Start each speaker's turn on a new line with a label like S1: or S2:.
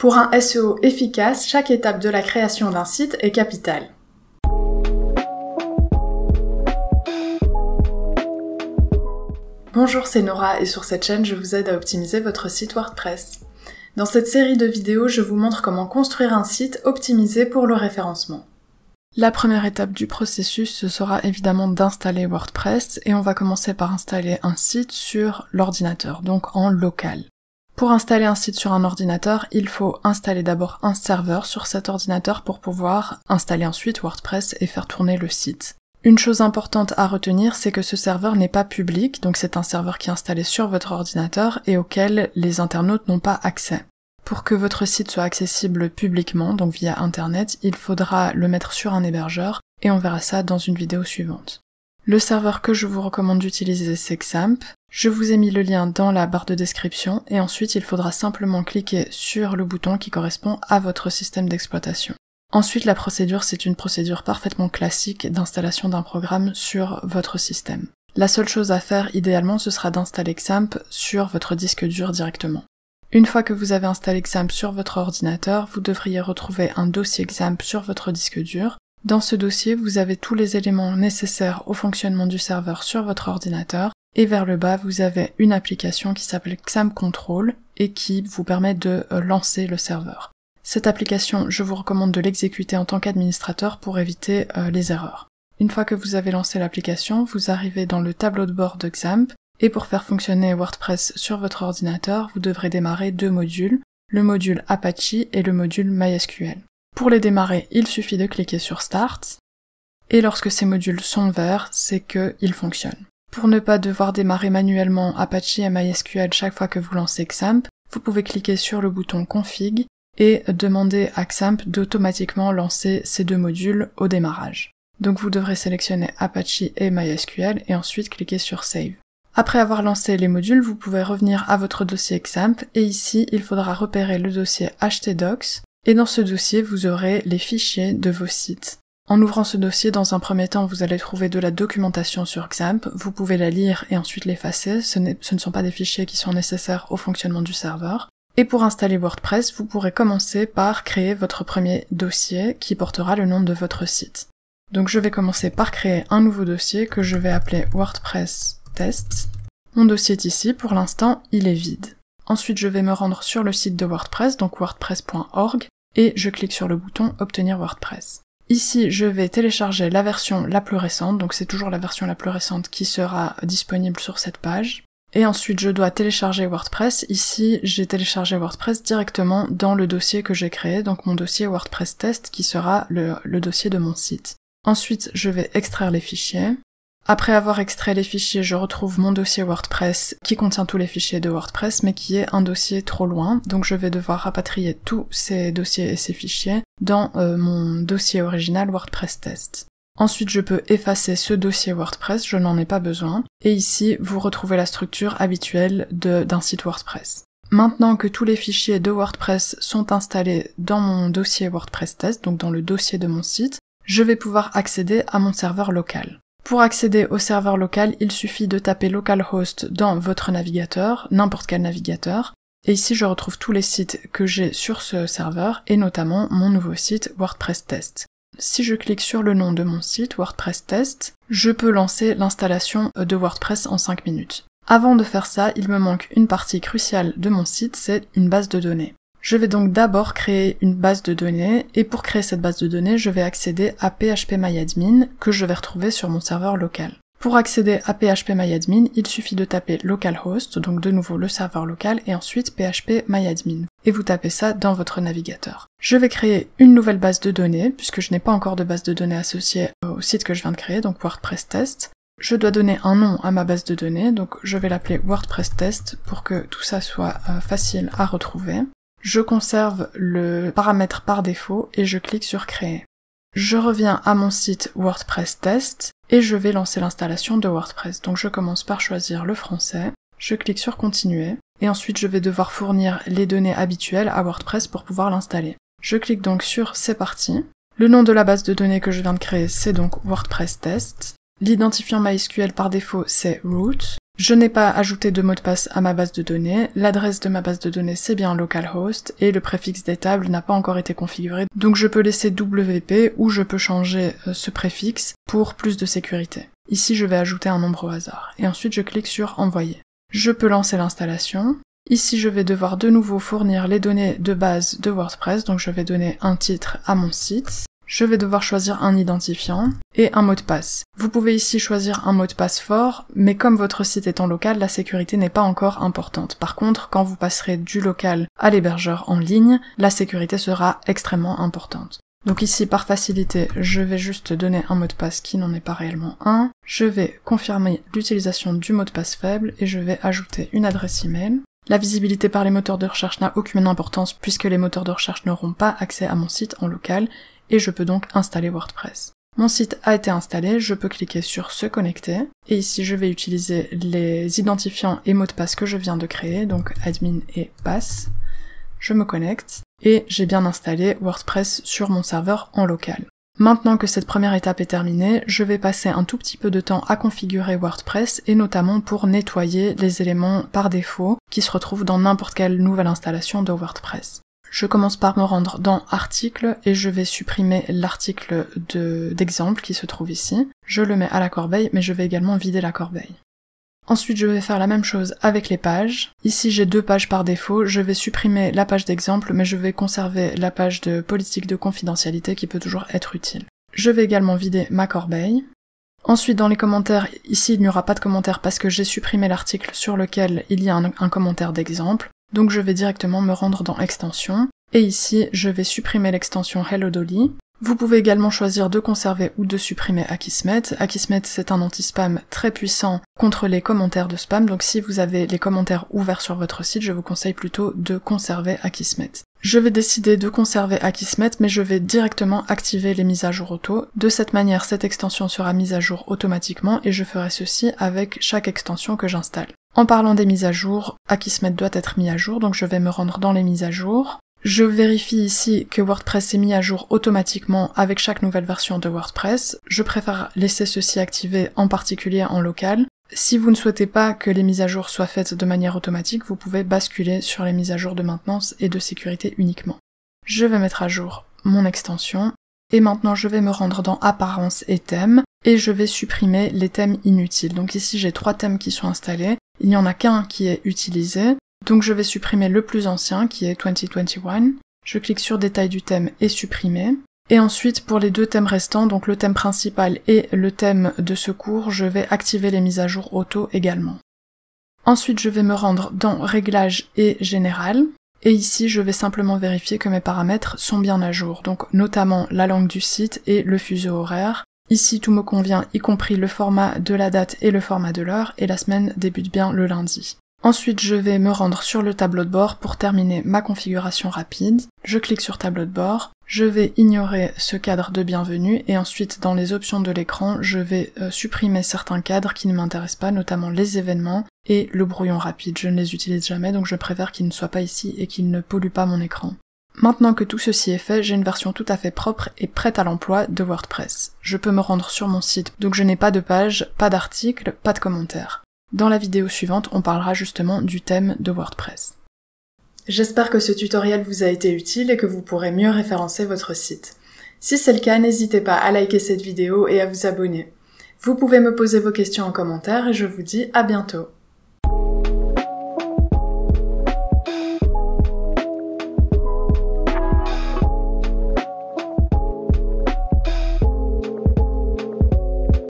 S1: Pour un SEO efficace, chaque étape de la création d'un site est capitale. Bonjour, c'est Nora et sur cette chaîne, je vous aide à optimiser votre site WordPress. Dans cette série de vidéos, je vous montre comment construire un site optimisé pour le référencement. La première étape du processus, ce sera évidemment d'installer WordPress et on va commencer par installer un site sur l'ordinateur, donc en local. Pour installer un site sur un ordinateur, il faut installer d'abord un serveur sur cet ordinateur pour pouvoir installer ensuite WordPress et faire tourner le site. Une chose importante à retenir, c'est que ce serveur n'est pas public, donc c'est un serveur qui est installé sur votre ordinateur et auquel les internautes n'ont pas accès. Pour que votre site soit accessible publiquement, donc via internet, il faudra le mettre sur un hébergeur et on verra ça dans une vidéo suivante. Le serveur que je vous recommande d'utiliser, c'est Xampp. Je vous ai mis le lien dans la barre de description et ensuite il faudra simplement cliquer sur le bouton qui correspond à votre système d'exploitation. Ensuite, la procédure, c'est une procédure parfaitement classique d'installation d'un programme sur votre système. La seule chose à faire, idéalement, ce sera d'installer Xampp sur votre disque dur directement. Une fois que vous avez installé Xampp sur votre ordinateur, vous devriez retrouver un dossier Xampp sur votre disque dur. Dans ce dossier, vous avez tous les éléments nécessaires au fonctionnement du serveur sur votre ordinateur, et vers le bas, vous avez une application qui s'appelle Xampp Control et qui vous permet de lancer le serveur. Cette application, je vous recommande de l'exécuter en tant qu'administrateur pour éviter les erreurs. Une fois que vous avez lancé l'application, vous arrivez dans le tableau de bord de Xampp, et pour faire fonctionner WordPress sur votre ordinateur, vous devrez démarrer deux modules, le module Apache et le module MySQL. Pour les démarrer, il suffit de cliquer sur Start, et lorsque ces modules sont verts, c'est qu'ils fonctionnent. Pour ne pas devoir démarrer manuellement Apache et MySQL chaque fois que vous lancez Xampp, vous pouvez cliquer sur le bouton Config et demander à Xampp d'automatiquement lancer ces deux modules au démarrage. Donc vous devrez sélectionner Apache et MySQL et ensuite cliquer sur Save. Après avoir lancé les modules, vous pouvez revenir à votre dossier Xampp et ici, il faudra repérer le dossier htdocs et dans ce dossier, vous aurez les fichiers de vos sites. En ouvrant ce dossier, dans un premier temps, vous allez trouver de la documentation sur Xampp, vous pouvez la lire et ensuite l'effacer, ce ne sont pas des fichiers qui sont nécessaires au fonctionnement du serveur. Et pour installer WordPress, vous pourrez commencer par créer votre premier dossier qui portera le nom de votre site. Donc je vais commencer par créer un nouveau dossier que je vais appeler WordPress Test. Mon dossier est ici, pour l'instant il est vide. Ensuite je vais me rendre sur le site de WordPress, donc wordpress.org, et je clique sur le bouton Obtenir WordPress. Ici je vais télécharger la version la plus récente, donc c'est toujours la version la plus récente qui sera disponible sur cette page. Et ensuite, je dois télécharger WordPress. Ici, j'ai téléchargé WordPress directement dans le dossier que j'ai créé, donc mon dossier WordPress Test qui sera le dossier de mon site. Ensuite, je vais extraire les fichiers. Après avoir extrait les fichiers, je retrouve mon dossier WordPress qui contient tous les fichiers de WordPress, mais qui est un dossier trop loin, donc je vais devoir rapatrier tous ces dossiers et ces fichiers dans mon dossier original WordPress Test. Ensuite, je peux effacer ce dossier WordPress, je n'en ai pas besoin. Et ici, vous retrouvez la structure habituelle d'un site WordPress. Maintenant que tous les fichiers de WordPress sont installés dans mon dossier WordPress Test, donc dans le dossier de mon site, je vais pouvoir accéder à mon serveur local. Pour accéder au serveur local, il suffit de taper localhost dans votre navigateur, n'importe quel navigateur. Et ici, je retrouve tous les sites que j'ai sur ce serveur, et notamment mon nouveau site WordPress Test. Si je clique sur le nom de mon site, WordPress Test, je peux lancer l'installation de WordPress en 5 minutes. Avant de faire ça, il me manque une partie cruciale de mon site, c'est une base de données. Je vais donc d'abord créer une base de données, et pour créer cette base de données, je vais accéder à phpMyAdmin, que je vais retrouver sur mon serveur local. Pour accéder à phpMyAdmin, il suffit de taper localhost, donc de nouveau le serveur local, et ensuite phpMyAdmin. Et vous tapez ça dans votre navigateur. Je vais créer une nouvelle base de données, puisque je n'ai pas encore de base de données associée au site que je viens de créer, donc WordPress Test. Je dois donner un nom à ma base de données, donc je vais l'appeler WordPress Test pour que tout ça soit facile à retrouver. Je conserve le paramètre par défaut et je clique sur Créer. Je reviens à mon site WordPress Test et je vais lancer l'installation de WordPress. Donc je commence par choisir le français, je clique sur Continuer et ensuite je vais devoir fournir les données habituelles à WordPress pour pouvoir l'installer. Je clique donc sur C'est parti. Le nom de la base de données que je viens de créer, c'est donc WordPress Test. L'identifiant MySQL par défaut, c'est root. Je n'ai pas ajouté de mot de passe à ma base de données, l'adresse de ma base de données c'est bien localhost et le préfixe des tables n'a pas encore été configuré, donc je peux laisser WP ou je peux changer ce préfixe pour plus de sécurité. Ici je vais ajouter un nombre au hasard et ensuite je clique sur envoyer. Je peux lancer l'installation. Ici je vais devoir de nouveau fournir les données de base de WordPress, donc je vais donner un titre à mon site. Je vais devoir choisir un identifiant et un mot de passe. Vous pouvez ici choisir un mot de passe fort, mais comme votre site est en local, la sécurité n'est pas encore importante. Par contre, quand vous passerez du local à l'hébergeur en ligne, la sécurité sera extrêmement importante. Donc ici, par facilité, je vais juste donner un mot de passe qui n'en est pas réellement un. Je vais confirmer l'utilisation du mot de passe faible et je vais ajouter une adresse email. La visibilité par les moteurs de recherche n'a aucune importance puisque les moteurs de recherche n'auront pas accès à mon site en local et je peux donc installer WordPress. Mon site a été installé, je peux cliquer sur se connecter et ici je vais utiliser les identifiants et mots de passe que je viens de créer, donc admin et pass. Je me connecte et j'ai bien installé WordPress sur mon serveur en local. Maintenant que cette première étape est terminée, je vais passer un tout petit peu de temps à configurer WordPress et notamment pour nettoyer les éléments par défaut qui se retrouvent dans n'importe quelle nouvelle installation de WordPress. Je commence par me rendre dans article et je vais supprimer l'article d'exemple qui se trouve ici. Je le mets à la corbeille, mais je vais également vider la corbeille. Ensuite, je vais faire la même chose avec les pages. Ici, j'ai 2 pages par défaut. Je vais supprimer la page d'exemple, mais je vais conserver la page de politique de confidentialité qui peut toujours être utile. Je vais également vider ma corbeille. Ensuite, dans les commentaires, ici, il n'y aura pas de commentaire parce que j'ai supprimé l'article sur lequel il y a un commentaire d'exemple. Donc je vais directement me rendre dans extension, et ici je vais supprimer l'extension Hello Dolly. Vous pouvez également choisir de conserver ou de supprimer Akismet. Akismet c'est un anti-spam très puissant contre les commentaires de spam, donc si vous avez les commentaires ouverts sur votre site, je vous conseille plutôt de conserver Akismet. Je vais décider de conserver Akismet, mais je vais directement activer les mises à jour auto. De cette manière, cette extension sera mise à jour automatiquement et je ferai ceci avec chaque extension que j'installe. En parlant des mises à jour, Akismet doit être mis à jour, donc je vais me rendre dans les mises à jour. Je vérifie ici que WordPress est mis à jour automatiquement avec chaque nouvelle version de WordPress. Je préfère laisser ceci activé en particulier en local. Si vous ne souhaitez pas que les mises à jour soient faites de manière automatique, vous pouvez basculer sur les mises à jour de maintenance et de sécurité uniquement. Je vais mettre à jour mon extension. Et maintenant je vais me rendre dans Apparence et thèmes, et je vais supprimer les thèmes inutiles. Donc ici j'ai 3 thèmes qui sont installés, il n'y en a qu'un qui est utilisé, donc je vais supprimer le plus ancien qui est 2021. Je clique sur détail du thème et supprimer. Et ensuite pour les 2 thèmes restants, donc le thème principal et le thème de secours, je vais activer les mises à jour auto également. Ensuite je vais me rendre dans Réglages et Général. Et ici, je vais simplement vérifier que mes paramètres sont bien à jour, donc notamment la langue du site et le fuseau horaire. Ici, tout me convient, y compris le format de la date et le format de l'heure, et la semaine débute bien le lundi. Ensuite, je vais me rendre sur le tableau de bord pour terminer ma configuration rapide. Je clique sur tableau de bord, je vais ignorer ce cadre de bienvenue et ensuite dans les options de l'écran, je vais supprimer certains cadres qui ne m'intéressent pas, notamment les événements et le brouillon rapide. Je ne les utilise jamais donc je préfère qu'ils ne soient pas ici et qu'ils ne polluent pas mon écran. Maintenant que tout ceci est fait, j'ai une version tout à fait propre et prête à l'emploi de WordPress. Je peux me rendre sur mon site, donc je n'ai pas de page, pas d'article, pas de commentaires. Dans la vidéo suivante, on parlera justement du thème de WordPress. J'espère que ce tutoriel vous a été utile et que vous pourrez mieux référencer votre site. Si c'est le cas, n'hésitez pas à liker cette vidéo et à vous abonner. Vous pouvez me poser vos questions en commentaire et je vous dis à bientôt.